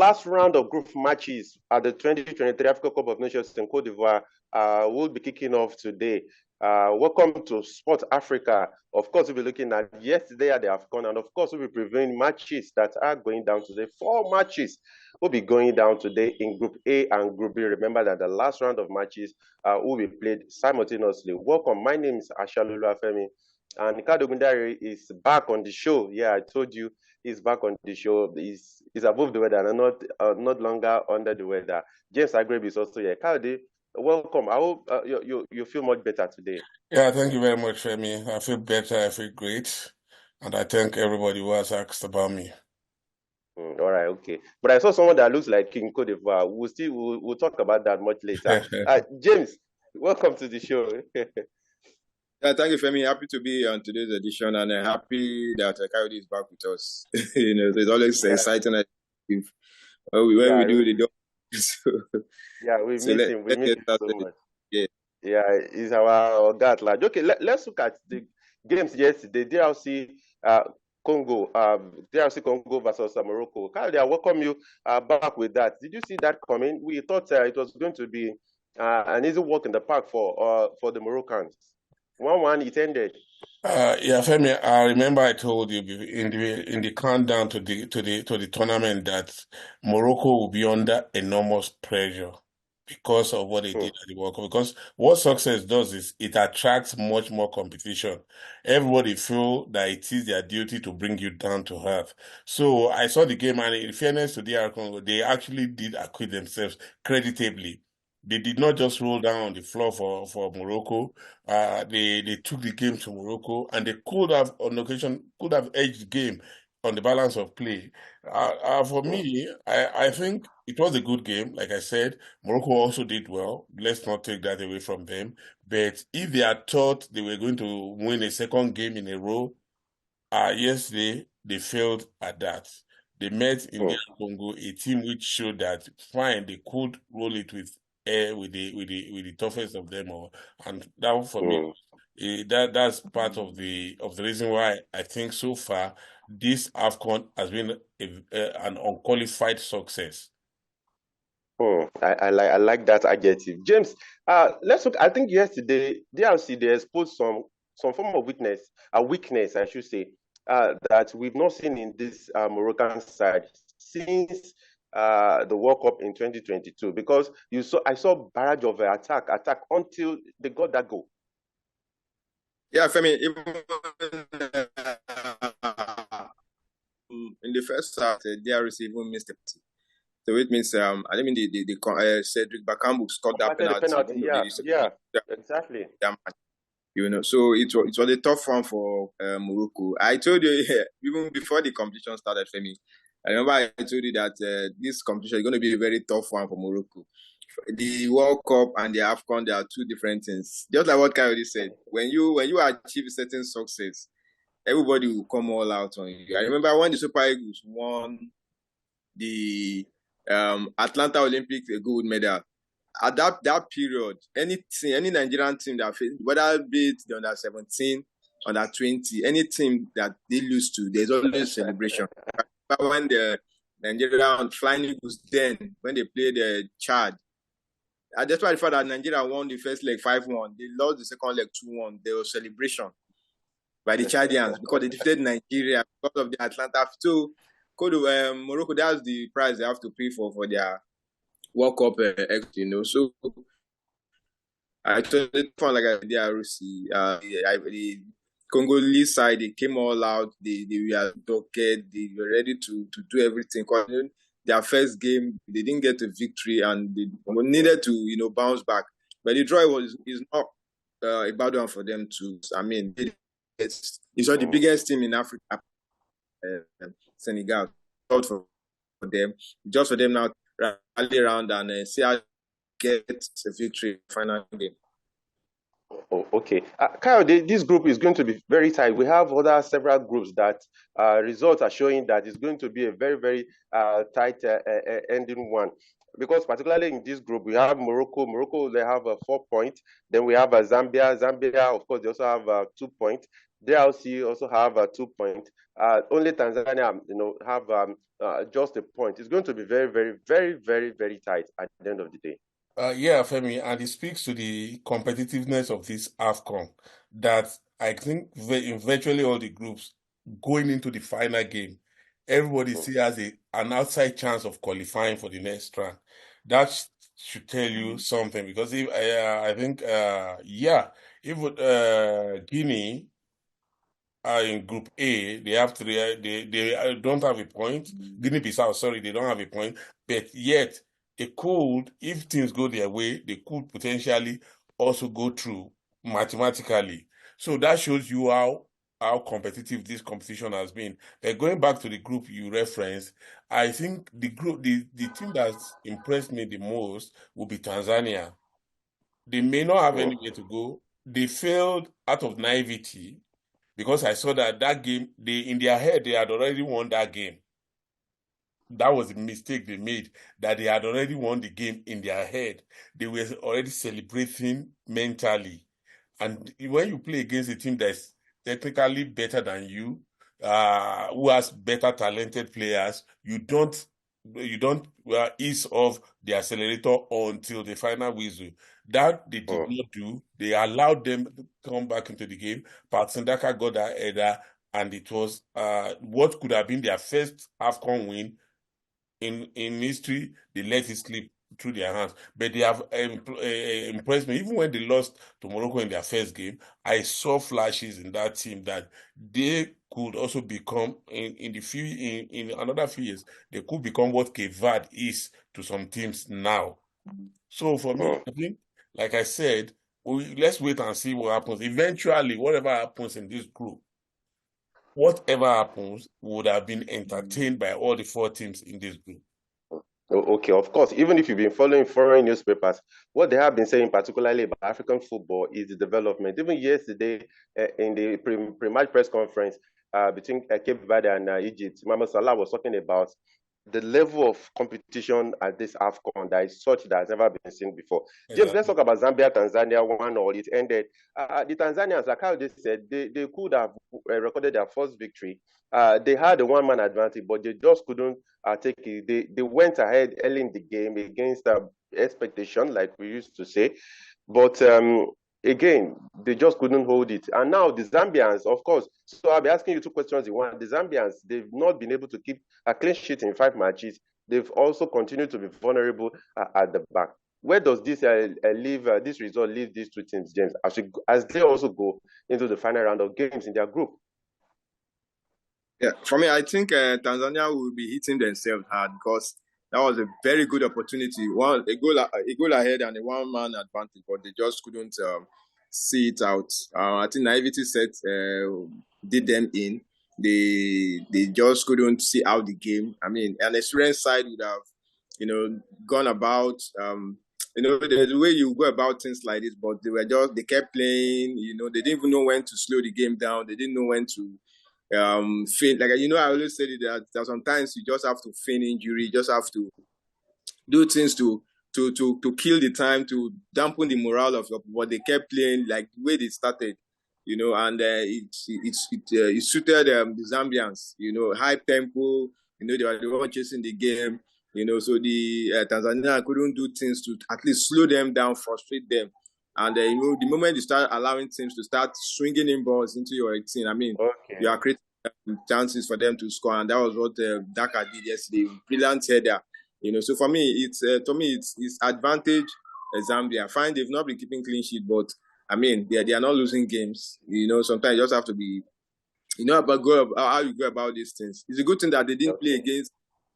last round of group matches at the 2023 Africa Cup of Nations in Cote d'Ivoire will be kicking off today. Welcome to Sport Africa. Of course, we'll be looking at yesterday at the AFCON, and of course, we'll be previewing matches that are going down today. 4 matches will be going down today in Group A and Group B. Remember that the last round of matches will be played simultaneously. Welcome. My name is Ashalulu Afemi, and Ricardo Gundari is back on the show. Yeah, I told you he's back on the show. He's above the weather and not longer under the weather. James Agrebi is also here. Ricardo, welcome. I hope you feel much better today. Yeah, thank you very much, Femi. I feel better. I feel great. And I thank everybody who has asked about me. All right, okay. But I saw someone that looks like King Cote d'Ivoire. We'll talk about that much later. James, welcome to the show. Yeah, thank you, Femi. Happy to be on today's edition, and happy that Coyote is back with us. It's always exciting when we do the job. Yeah, we miss him. We miss him so much. Yeah, he's our guard lad. Okay, let's look at the games yesterday. DRC Congo versus Morocco. Kyle, I welcome you back with that. Did you see that coming? We thought it was going to be an easy walk in the park for the Moroccans. 1-1 it ended. Yeah, Femi, I remember I told you in the countdown to the tournament that Morocco will be under enormous pressure because of what they did at the World Cup. Because what success does is it attracts much more competition. Everybody feel that it is their duty to bring you down to earth. So I saw the game, and in fairness to DR Congo, they actually did acquit themselves creditably. They did not just roll down on the floor for Morocco. They took the game to Morocco, and they could have, on occasion, edged the game on the balance of play. For me, I think it was a good game. Like I said, Morocco also did well. Let's not take that away from them. But if they had thought they were going to win a second game in a row, yesterday they failed at that. They met in the Congo, a team which showed that fine, they could roll it with the toughest of them all, and that for me, that's part of the reason why I think so far this AFCON has been an unqualified success. I like that adjective, James. Let's look. I think yesterday DRC they exposed some form of weakness, I should say, that we've not seen in this Moroccan side since the World Cup in 2022, because I saw barrage of attack until they got that goal. Yeah, Femi, even in the first half, DRC even missed it. So it means the Cedric Bakambu scored that penalty. Yeah, exactly. So it was a tough one for Morocco. I told you even before the competition started, Femi. I remember I told you that this competition is going to be a very tough one for Morocco. The World Cup and the AFCON, they are two different things. Just like what Coyote said, when you achieve certain success, everybody will come all out on you. I remember when the Super Eagles won the Atlanta Olympics gold medal. At that period, any Nigerian team that whether be it the under 17, under 20, any team that they lose to, there's always celebration. But when the Nigeria Flying Eagles when they played the Chad, that's why the fact that Nigeria won the first leg 5-1, they lost the second leg 2-1. There was celebration by the Chadians because they defeated Nigeria because of the Atlanta. So, Morocco, that's the price they have to pay for their World Cup, So I told it fun like the DRC, the Congolese side, they came all out. They were dogged. They were ready to do everything. Their first game, they didn't get a victory, and they needed to bounce back. But the draw is not a bad one for them too. I mean, it's not the biggest team in Africa, Senegal. For them, just for them now to rally around and see how get a victory final game. Oh, okay. Kyle, this group is going to be very tight. We have several groups that results are showing that it's going to be a very, very tight ending one. Because particularly in this group, we have Morocco. Morocco, they have 4 points. Then we have Zambia. Zambia, of course, they also have 2 points. DRC also have 2 points. Only Tanzania, have just a point. It's going to be very, very, very, very, very tight at the end of the day. Yeah, Femi, and it speaks to the competitiveness of this AFCON that I think in virtually all the groups going into the final game, everybody still has an outside chance of qualifying for the next round. That should tell you something because if, I think, yeah, if Guinea are in Group A, they have three. They don't have a point. Guinea-Bissau, sorry, they don't have a point. But yet, they could, if things go their way, they could potentially also go through mathematically. So that shows you how competitive this competition has been. But going back to the group you referenced, I think the team that's impressed me the most will be Tanzania. They may not have anywhere to go. They failed out of naivety because I saw that game, in their head, they had already won that game. That was a mistake they made, that they had already won the game in their head. They were already celebrating mentally. And when you play against a team that's technically better than you, who has better talented players, you don't ease off the accelerator until the final whistle. That they did not do. They allowed them to come back into the game. Pat Sindaka got that header, and it was what could have been their first AFCON win in history. They let it slip through their hands, but they have impressed me. Even when they lost to Morocco in their first game, I saw flashes in that team that they could also become in another few years. They could become what Cape Verde is to some teams now. So for me, I think, like I said, let's wait and see what happens. Eventually, whatever happens in this group, whatever happens would have been entertained by all the 4 teams in this group. Okay, of course. Even if you've been following foreign newspapers, what they have been saying, particularly about African football, is the development. Even yesterday, in the pre-match press conference between Cape Verde and Egypt, Mohamed Salah was talking about the level of competition at this AFCON that is such that has never been seen before. Exactly. James, let's talk about Zambia, Tanzania 1-1. It ended. The Tanzanians, like how they said, they could have recorded their first victory. They had a one-man advantage, but they just couldn't take it. They went ahead early in the game against expectation, like we used to say. But again, they just couldn't hold it. And now the Zambians, of course, so I'll be asking you 2 questions in one. The Zambians, they've not been able to keep a clean sheet in 5 matches. They've also continued to be vulnerable at the back. Where does this this result leave these 2 teams, James, as they also go into the final round of games in their group? Yeah, for me, I think Tanzania will be hitting themselves hard because that was a very good opportunity. A goal ahead and a one-man advantage, but they just couldn't see it out. I think naivety set did them in. They just couldn't see out the game. I mean, an experienced side would have, gone about, the way you go about things like this. But they kept playing. They didn't even know when to slow the game down. They didn't know when to feign. Like I always say that sometimes you just have to feign injury. You just have to do things to kill the time, to dampen the morale of your. But they kept playing like the way they started, and it suited the Zambians. High tempo. They were the one chasing the game. So the Tanzania couldn't do things to at least slow them down, frustrate them. And the moment you start allowing teams to start swinging in balls into your 18, I mean, you are creating chances for them to score, and that was what Daka did yesterday. Brilliant header. So for me, it's advantage Zambia. Fine, they've not been keeping clean sheet, but I mean, they are not losing games. Sometimes you just have to be, about how you go about these things. It's a good thing that they didn't play against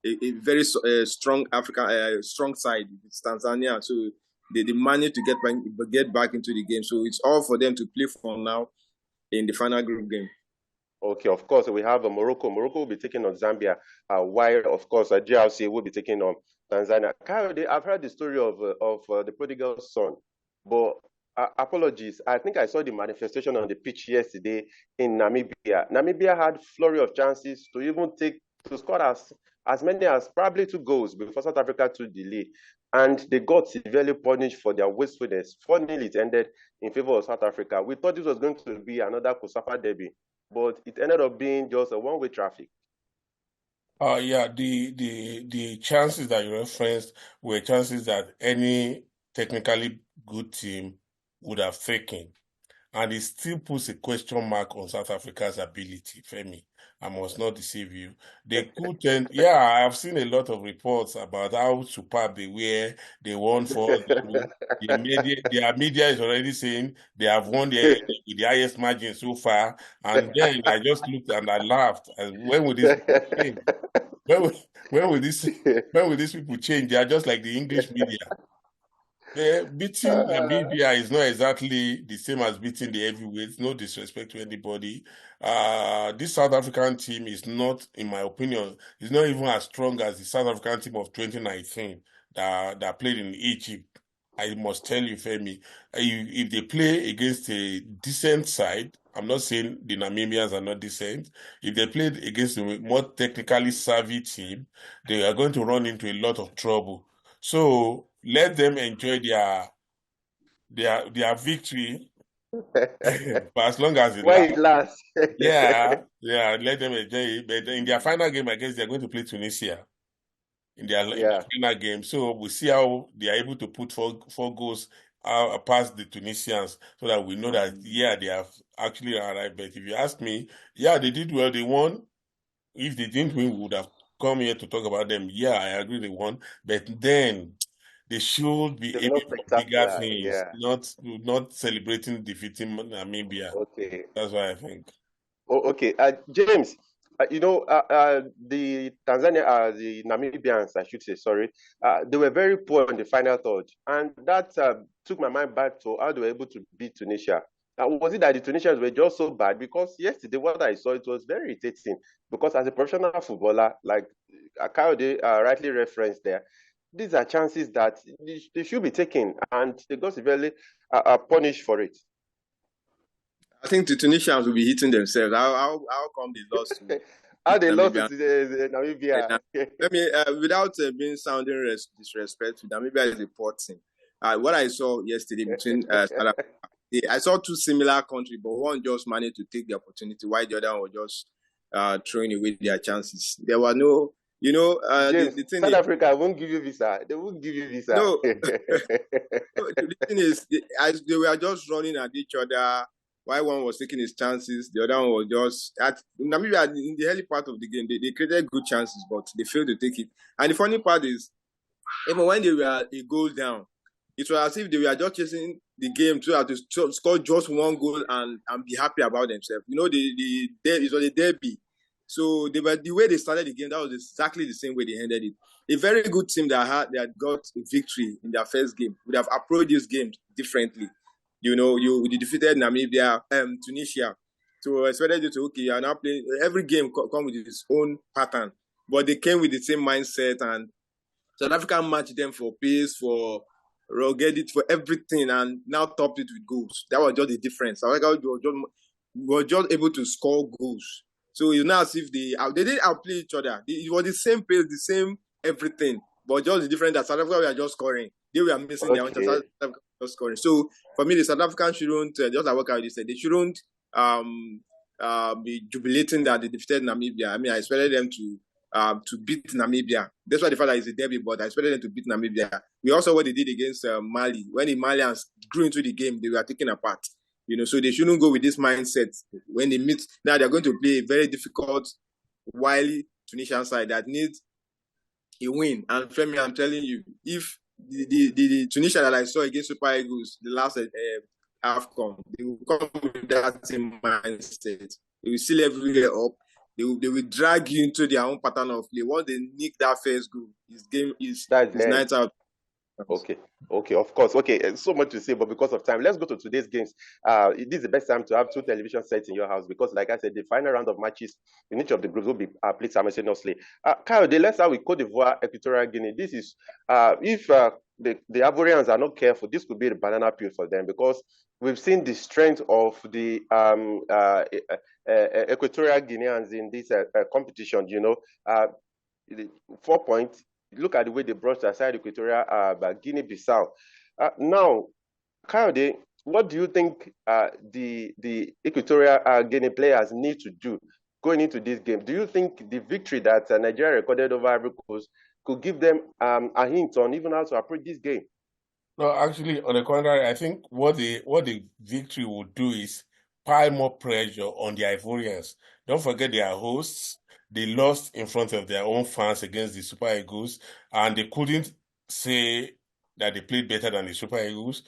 a very strong African strong side. It's Tanzania, so they managed to get back into the game. So it's all for them to play for now in the final group game. Okay, of course, we have Morocco. Morocco will be taking on Zambia, while, of course, DRC will be taking on Tanzania. Kyle, I've heard the story of the prodigal son, but apologies. I think I saw the manifestation on the pitch yesterday in Namibia. Namibia had flurry of chances to even score as many as probably 2 goals before South Africa to delay. And they got severely punished for their wastefulness. 4-0 it ended in favor of South Africa. We thought this was going to be another Kusafa derby, but it ended up being just a one-way traffic. Yeah, the chances that you referenced were chances that any technically good team would have taken. And it still puts a question mark on South Africa's ability, Femi. I must not deceive you. They could tend, yeah, I've seen a lot of reports about how superb they were. They won 4-0. Their media is already saying they have won with the highest margin so far. And then I just looked and I laughed. And when will this change? When will these people change? They are just like the English media. Beating Namibia is not exactly the same as beating the heavyweights. No disrespect to anybody. This South African team is not, in my opinion, is not even as strong as the South African team of 2019 that played in Egypt. I must tell you, Femi, if they play against a decent side, I'm not saying the Namibians are not decent. If they played against a more technically savvy team, they are going to run into a lot of trouble. So let them enjoy their victory for as long as it Why lasts. it lasts? Yeah, let them enjoy it. But in their final game, I guess they're going to play Tunisia in their final game. So we'll see how they are able to put four goals past the Tunisians so that we know that, yeah, they have actually arrived. But if you ask me, yeah, they did well. They won. If they didn't win, we would have come here to talk about them. Yeah, I agree they won. But then they should be aiming for bigger things, not celebrating defeating Namibia. Okay. That's what I think. Okay, James, the the Namibians, I should say, sorry, they were very poor in the final third, and that took my mind back to how they were able to beat Tunisia. Was it that the Tunisians were just so bad? Because yesterday, what I saw, it was very irritating. Because as a professional footballer, like Akayode rightly referenced there, these are chances that they should be taken, and they got severely punished for it. I think the Tunisians will be hitting themselves. How come they lost to how they lost to Namibia? Let me, without being sounding disrespectful, Namibia is a poor team. What I saw yesterday between I saw two similar countries, but one just managed to take the opportunity, while the other one was just throwing away their chances. There were no, James, the thing South Africa won't give you visa. They won't give you visa. No, the thing is, they were just running at each other. While one was taking his chances, the other one was just Namibia in the early part of the game. They created good chances, but they failed to take it. And the funny part is, even when they were a goal down, it was as if they were just chasing the game to score just one goal and be happy about themselves. It was a derby. So the way they started the game, that was exactly the same way they ended it. A very good team that got a victory in their first game would have approached this game differently. You defeated Namibia, Tunisia. So expected you to, you are now playing. Every game come with its own pattern, but they came with the same mindset, and South Africa matched them for pace, for ruggedity, for everything, and now topped it with goals. That was just the difference. South Africa was just able to score goals. So it's not as if they didn't outplay each other. It was the same pace, the same everything, but just the difference that South Africa were just scoring. They were missing their own. South Africa was scoring. So for me, the South Africans shouldn't just like what I said. They shouldn't be jubilating that they defeated Namibia. I mean, I expected them to beat Namibia. That's why the fact that it's a derby, but I expected them to beat Namibia. We also what they did against Mali. When the Malians grew into the game, they were taken apart. So they shouldn't go with this mindset when they meet. Now they're going to play a very difficult, wily Tunisian side that needs a win. And Femi, I'm telling you, if the Tunisia that I saw against Super Eagles, the last AFCON, they will come with that same mindset. They will seal everywhere up. They will drag you into their own pattern of play. Once they nick that first goal, his game is night out. Okay, of course. Okay, so much to say, but because of time, let's go to today's games. This is the best time to have 2 television sets in your house because, like I said, the final round of matches in each of the groups will be played simultaneously. Kyle, let's start with Cote d'Ivoire, Equatorial Guinea. This is, if the Ivorians are not careful, this could be the banana peel for them, because we've seen the strength of the Equatorial Guineans in this competition. 4 points. Look at the way they brought aside Equatorial Guinea-Bissau. Now, Kayode, what do you think the Equatorial Guinea players need to do going into this game? Do you think the victory that Nigeria recorded over Ivory Coast could give them a hint on even how to approach this game? No, actually, on the contrary, I think what the victory will do is pile more pressure on the Ivorians. Don't forget they are hosts. They lost in front of their own fans against the Super Eagles, and they couldn't say that they played better than the Super Eagles.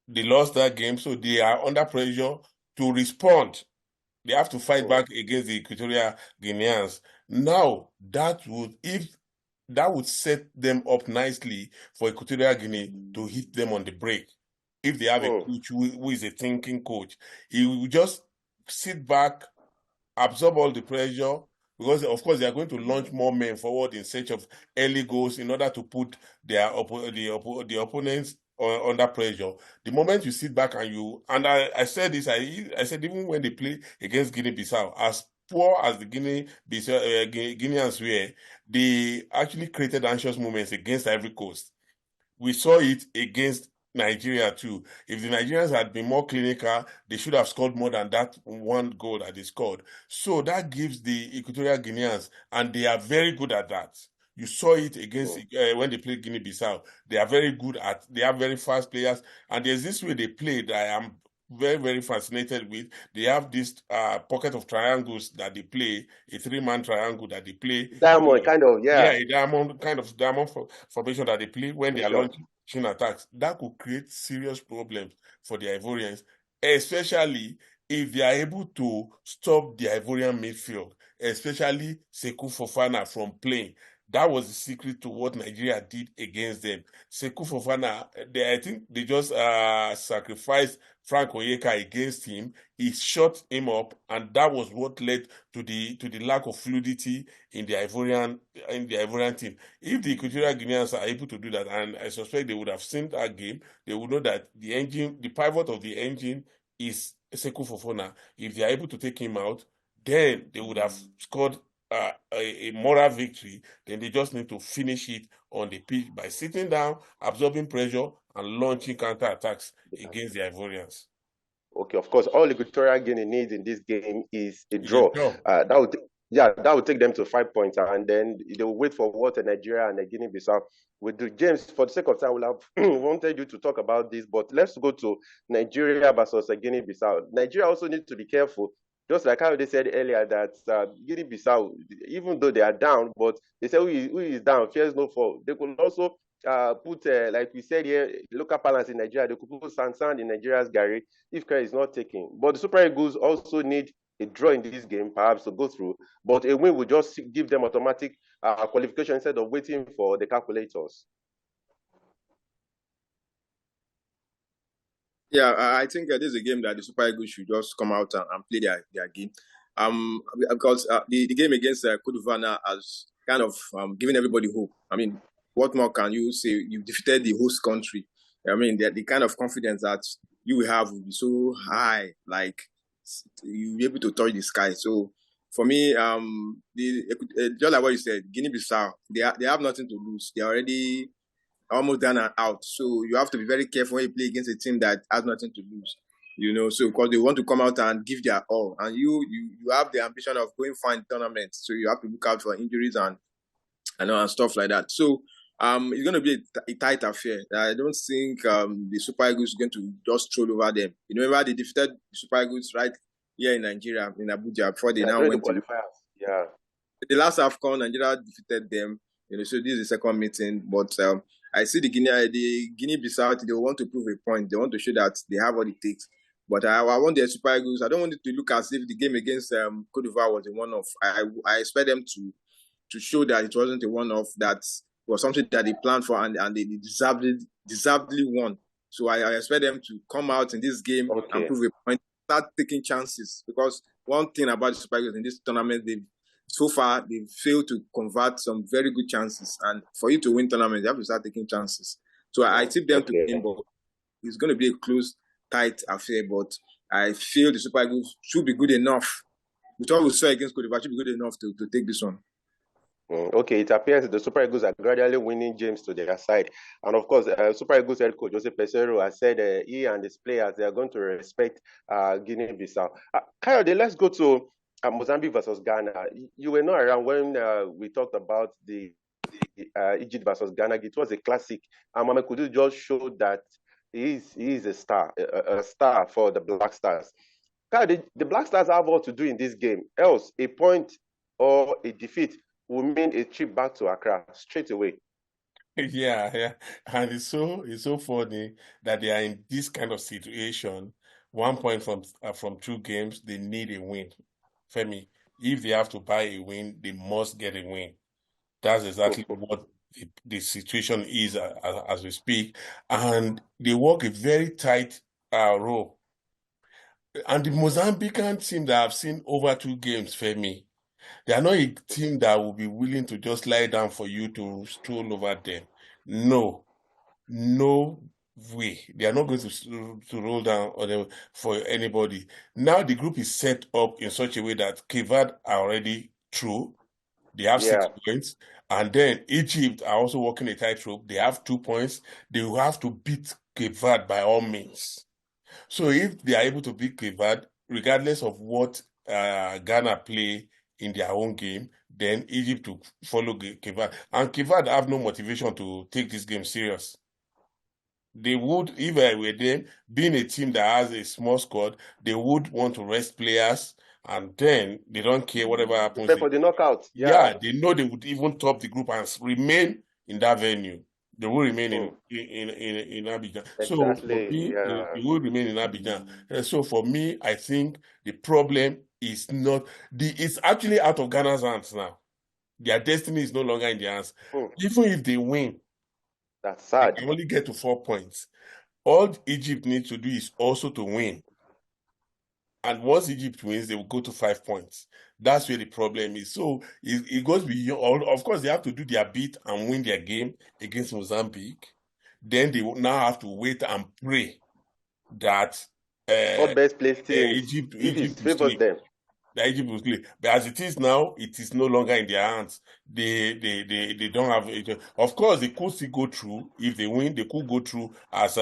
They lost that game, so they are under pressure to respond. They have to fight back against the Equatorial Guineans. Now, that would set them up nicely for Equatorial Guinea to hit them on the break. If they have a coach who is a thinking coach, he will just sit back, absorb all the pressure, because of course they are going to launch more men forward in search of early goals in order to put the opponents under pressure. The moment you sit back and I said this, I said even when they play against Guinea-Bissau, as poor as the Guineans were, they actually created anxious moments against Ivory Coast. We saw it against Nigeria too. If the Nigerians had been more clinical, they should have scored more than that one goal that they scored. So that gives the Equatorial Guineans, and they are very good at that. You saw it against when they played Guinea-Bissau. They are very good they have very fast players, and there's this way they play that I am very, very fascinated with. They have this pocket of triangles that they play, a 3-man triangle that they play. Diamond, kind of, yeah. Yeah, a diamond formation that they play when they are launching attacks. That could create serious problems for the Ivorians, especially if they are able to stop the Ivorian midfield, especially Sekou Fofana from playing. That was the secret to what Nigeria did against them. Sekou Fofana, I think they just sacrificed Frank Onyeka against him. He shut him up, and that was what led to the lack of fluidity in the Ivorian team. If the Equatorial Guineans are able to do that, and I suspect they would have seen that game, they would know that the pivot of the engine is Sekou Fofana. If they are able to take him out, then they would have scored a moral victory. Then they just need to finish it on the pitch by sitting down, absorbing pressure, and launching counter-attacks against the Ivorians. Okay, of course, all Equatorial Guinea needs in this game is a draw. That would take them to 5 points, and then they will wait for what Nigeria and Guinea-Bissau will do. James, for the sake of time, we'll have wanted you to talk about this, but let's go to Nigeria versus Guinea-Bissau. Nigeria also needs to be careful. Just like how they said earlier that Guinea-Bissau, even though they are down, but they say who is down fears no fall. They could also put, like we said here, local balance in Nigeria. They could put sand in Nigeria's Gary if care is not taken. But the Super Eagles also need a draw in this game, perhaps, to go through. But a win will just give them automatic qualification instead of waiting for the calculators. Yeah, I think this is a game that the Super Eagles should just come out and play their game. Because the game against Cote d'Ivoire has kind of given everybody hope. I mean, what more can you say? You defeated the host country. I mean, the kind of confidence that you will have will be so high, like you'll be able to touch the sky. So for me, just like what you said, Guinea-Bissau, they have nothing to lose. They're already almost done and out. So you have to be very careful when you play against a team that has nothing to lose. So because they want to come out and give their all, and you have the ambition of going far in tournaments, so you have to look out for injuries and stuff like that. So it's going to be a tight affair. I don't think the Super Eagles is going to just stroll over them. Remember they defeated the Super Eagles right here in Nigeria, in Abuja, before they now went to qualifiers. Yeah. The last AFCON, Nigeria defeated them. So this is the second meeting, but I see the Guinea-Bissau, they want to prove a point. They want to show that they have what it takes. But I want the Super Eagles. I don't want it to look as if the game against Cote d'Ivoire was a one-off. I expect them to show that it wasn't a one-off, that was something that they planned for and they deservedly won. So I expect them to come out in this game and prove a point, start taking chances. Because one thing about the Super Eagles in this tournament, so far they've failed to convert some very good chances. And for you to win tournaments, you have to start taking chances. So I tip them to win, but it's going to be a close, tight affair. But I feel the Super Eagles should be good enough. With what we saw against Cote d'Ivoire, should be good enough to take this one. Okay, it appears the Super Eagles are gradually winning games to their side. And of course, Super Eagles head coach Jose Peseiro has said he and his players, they are going to respect Guinea-Bissau. Kayode, let's go to Mozambique versus Ghana. You were not around when we talked about the Egypt versus Ghana. It was a classic. Mame Kudus just showed that he is a star for the Black Stars. Kayode, the Black Stars have all to do in this game. Else, a point or a defeat will mean a trip back to Accra straight away. Yeah. And it's so funny that they are in this kind of situation. 1 point from 2 games, they need a win. Femi, if they have to buy a win, they must get a win. That's exactly what the situation is as we speak. And they work a very tight role. And the Mozambican team that I've seen over 2 games, Femi, they are not a team that will be willing to just lie down for you to stroll over them. No way. They are not going to roll down on them for anybody. Now the group is set up in such a way that Cape Verde are already through. They have 6 points. And then Egypt are also walking a tightrope. They have 2 points. They will have to beat Cape Verde by all means. So if they are able to beat Cape Verde, regardless of what Ghana play in their own game, then Egypt will follow Cape Verde. And Cape Verde have no motivation to take this game serious. They would, if I were them, being a team that has a small squad, they would want to rest players, and then they don't care whatever happens. Prepare for the knockout. Yeah, they know they would even top the group and remain in that venue. They will remain in Abidjan. Exactly. So for me, they will remain in Abidjan. So for me, I think the problem is not it's actually out of Ghana's hands now. Their destiny is no longer in their hands. Even if they win, that's sad. They can only get to 4 points. All Egypt needs to do is also to win. And once Egypt wins, they will go to 5 points. That's where the problem is. So it goes beyond. Of course, they have to do their bit and win their game against Mozambique. Then they will now have to wait and pray that best placed team Egypt favors them. Egypt will play. But as it is now, it is no longer in their hands. They don't have it. Of course, they could still go through. If they win, they could go through as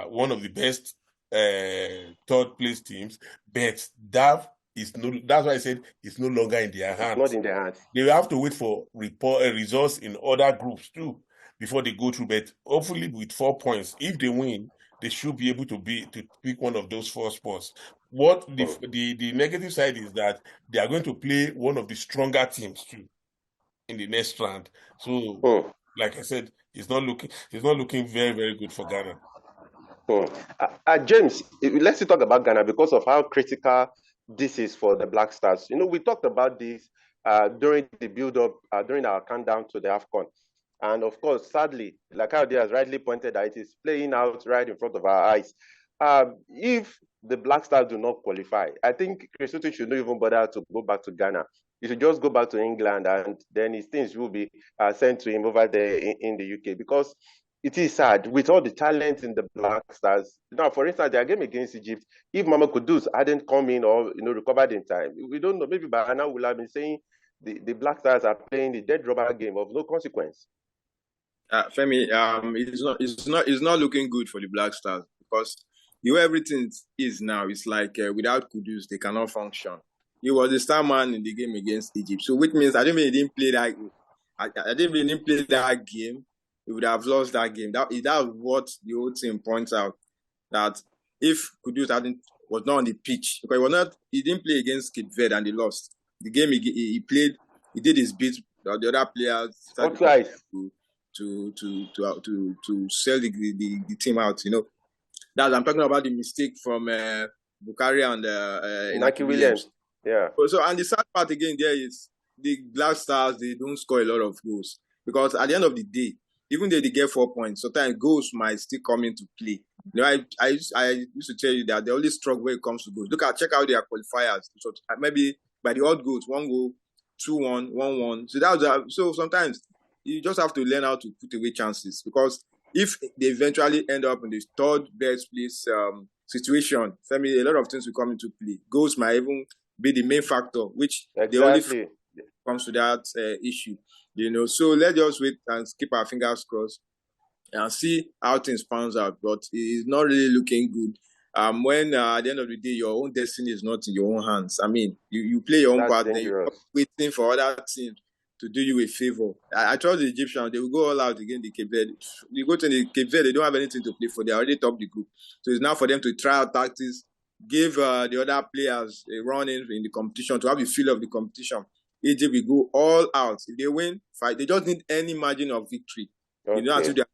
one of the best third place teams. But that's why I said it's no longer in their hands. It's not in their hands. They will have to wait for results in other groups too before they go through. But hopefully with 4 points, if they win, they should be able to pick one of those 4 spots. What the negative side is that they are going to play one of the stronger teams too in the next round. So, like I said, it's not looking very, very good for Ghana. James, let's talk about Ghana because of how critical this is for the Black Stars. We talked about this during the build-up, during our countdown to the AFCON. And of course, sadly, like how they has rightly pointed out, it is playing out right in front of our eyes. If the Black Stars do not qualify, I think Christopher should not even bother to go back to Ghana. He should just go back to England, and then his things will be sent to him over there in the UK, because it is sad with all the talent in the Black Stars. Now, for instance, their game against Egypt, if Mame Kudus hadn't come in or recovered in time, we don't know. Maybe by now we'll have been saying the Black Stars are playing the dead rubber game of no consequence. Femi, it's not looking good for the Black Stars, because the way everything is now, it's like without Kudus, they cannot function. He was the star man in the game against Egypt, so which means I didn't really play that. I didn't really play that game. We would have lost that game. That was what the whole team points out, that if Kudus was not on the pitch, because he didn't play against Cape Verde and they lost the game. He played. He did his bit. The other players started to sell the team out. That I'm talking about the mistake from Bukari and Inaki Williams. Yeah. So, and the sad part again there is the Black Stars, they don't score a lot of goals, because at the end of the day, even though they get 4 points, sometimes goals might still come into play. I used to tell you that they always struggle when it comes to goals. Check out their qualifiers. So maybe by the odd goals, 1 goal, 2-1, 1-1. So sometimes you just have to learn how to put away chances, because if they eventually end up in the third best place situation, Femi, a lot of things will come into play. Goals might even be the main factor, which the only comes to that issue. So let's just wait and keep our fingers crossed and see how things pans out. But it's not really looking good. When at the end of the day, your own destiny is not in your own hands. I mean, you play your own part, then you're waiting for other teams to do you a favor. I trust the Egyptians, they will go all out against the Cape Verde. You go to the Cape Verde, they don't have anything to play for. They already topped the group. So it's now for them to try out tactics, give the other players a run in the competition, to have the feel of the competition. Egypt will go all out. If they win, fight. They just need any margin of victory. Okay. Until they are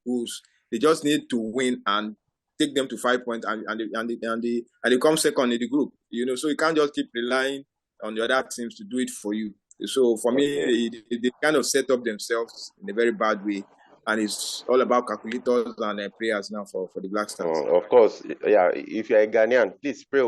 goals. They just need to win and take them to 5 points, and they come second in the group. So you can't just keep relying on the other teams to do it for you. So for me, they kind of set up themselves in a very bad way. And it's all about calculators and prayers now for the Black Stars. Of course, yeah. If you're a Ghanaian, please pray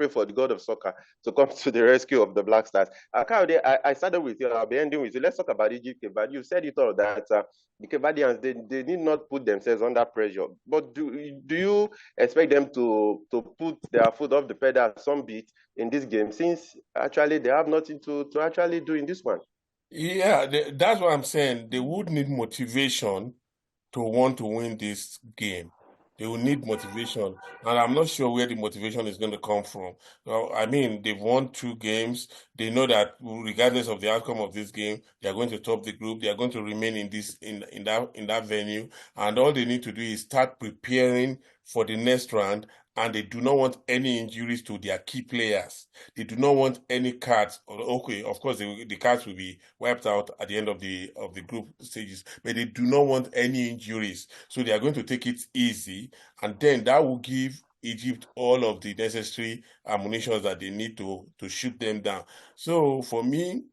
for the God of soccer to come to the rescue of the Black Stars. I started with you. I'll be ending with you. Let's talk about Egypt. But you said it all that the Cape Verdeans, they need not put themselves under pressure. But do you expect them to put their foot off the pedal some bit in this game, since actually they have nothing to actually do in this one? Yeah, that's what I'm saying. They would need motivation to want to win this game. They will need motivation, and I'm not sure where the motivation is going to come from. I mean, they've won 2 games. They know that regardless of the outcome of this game, they are going to top the group. They are going to remain in that venue, and all they need to do is start preparing for the next round. And they do not want any injuries to their key players. They do not want any cards. Okay, of course, the cards will be wiped out at the end of the group stages, but they do not want any injuries. So they are going to take it easy, and then that will give Egypt all of the necessary ammunition that they need to shoot them down. So for me,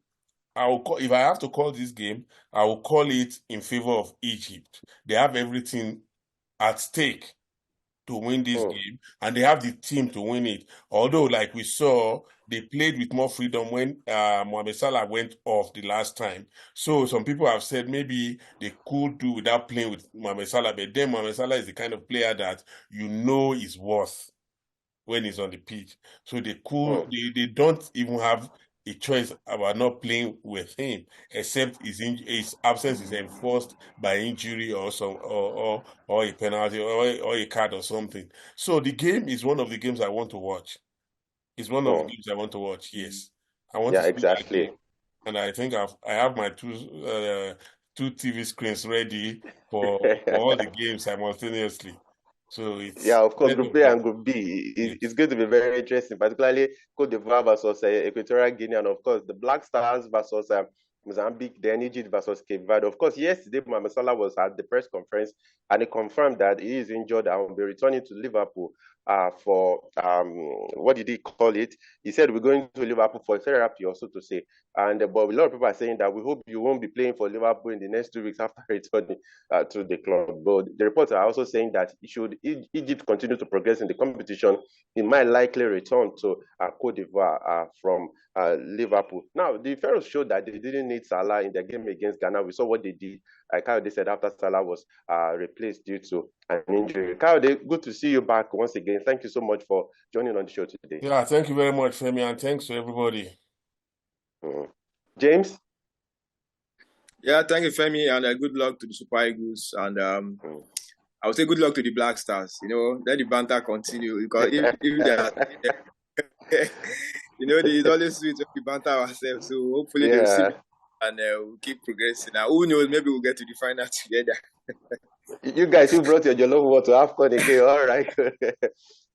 if I have to call this game, I will call it in favor of Egypt. They have everything at stake to win this game, and they have the team to win it. Although, like we saw, they played with more freedom when Mohamed Salah went off the last time. So some people have said maybe they could do without playing with Mohamed Salah, but then Mohamed Salah is the kind of player that is worth when he's on the pitch. So they don't even have a choice about not playing with him, except his absence is enforced by injury or a penalty or a card or something. So the game is one of the games I want to watch. It's one of the games I want to watch. Yes, I want to see exactly. And I think I have my two TV screens ready for all the games simultaneously. So it's of course, Group A and Group B it's going to be very interesting, particularly Cote d'Ivoire versus Equatorial Guinea, and of course the Black Stars versus Mozambique, then Egypt versus Cape Verde. Of course, yesterday Mohamed Salah was at the press conference and he confirmed that he is injured and will be returning to Liverpool for what did he call it? He said we're going to Liverpool for therapy, or so to say. And but a lot of people are saying that we hope you won't be playing for Liverpool in the next 2 weeks after returning to the club. But the reports are also saying that should Egypt continue to progress in the competition, he might likely return to Cote d'Ivoire from Liverpool. Now, the Pharaohs showed that they didn't need Salah in their game against Ghana. We saw what they did. Kyle, they said after Salah was replaced due to an injury. Kyle, good to see you back once again. Thank you so much for joining on the show today. Yeah, thank you very much, Femi, and thanks to everybody. James? Yeah, thank you, Femi, and good luck to the Super Eagles. And I would say good luck to the Black Stars. Let the banter continue, because if they are, it's always sweet when we banter ourselves. So hopefully they'll see it and we'll keep progressing. Now, who knows? Maybe we'll get to the final together. You guys, you brought your jollof water to AFCON again. All right.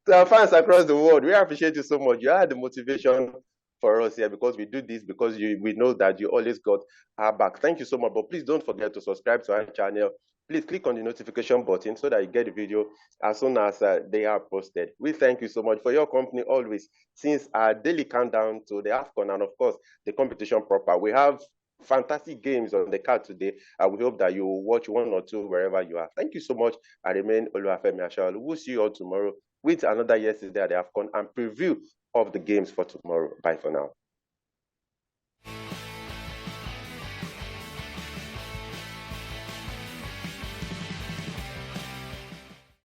To our fans across the world, we appreciate you so much. You had the motivation for us here because we do this because we know that you always got our back. Thank you so much. But please don't forget to subscribe to our channel. Please click on the notification button so that you get the video as soon as they are posted. We thank you so much for your company always since our daily countdown to the AFCON and, of course, the competition proper. We have fantastic games on the card today. We hope that you will watch 1 or 2 wherever you are. Thank you so much. I remain Oluwafemi Ashaolu. We'll see you all tomorrow with another Yesterday at the AFCON and preview of the games for tomorrow. Bye for now.